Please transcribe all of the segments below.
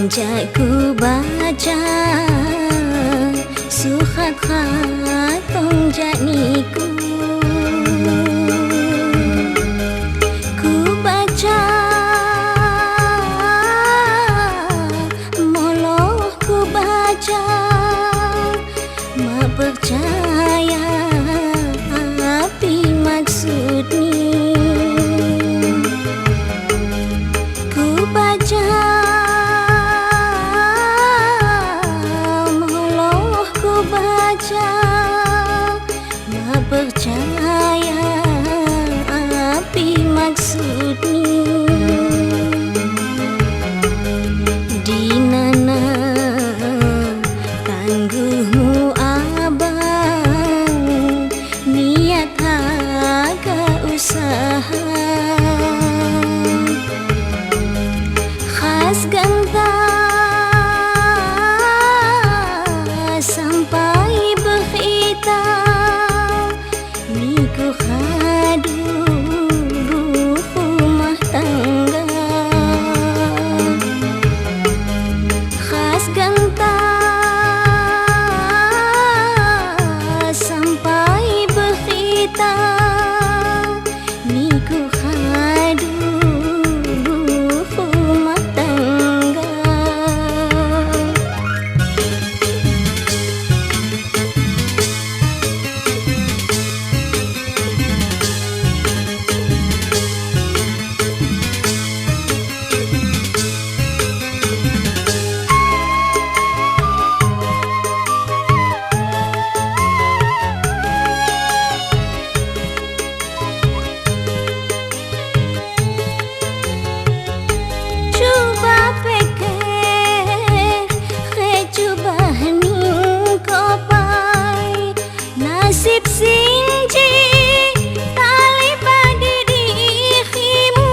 Sejak ku baca surat-khat tongjak niku, ku baca moloh ku baca mak percaya api maksud ni. Ku baca mak percaya api maksud ni. Di nana tangguhmu abang, niat agak usaha khas ganta sampai berhitam. Niku khadu rumah tangga khas ganta sampai berhitam. Niku khadu rumah tangga. Nasib sinji tali pada dirimu,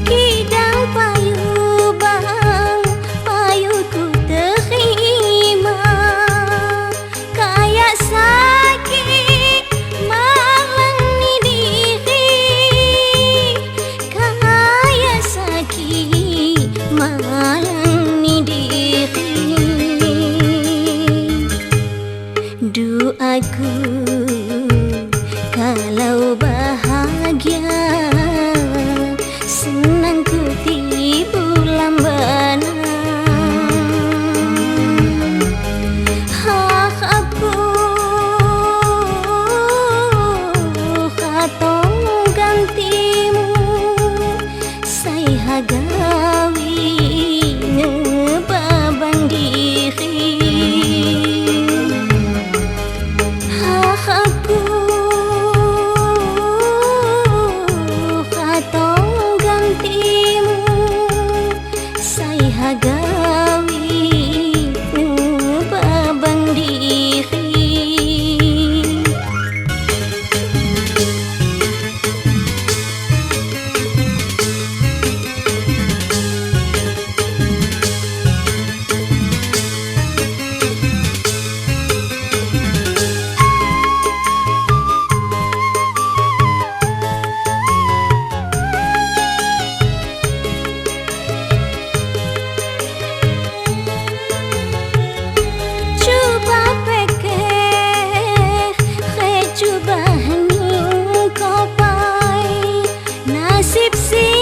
kidang payu bang payuku terima, kayak sakit malang ni diri, kayak sakit malang ni diri. Doaku kalau bahagia, senang ku tibu lambana. Hak aku katong gantimu, saya hagawi ngebabang diri. Hak aku katong gantimu, saya hagawi ngebabang diri. Nasib si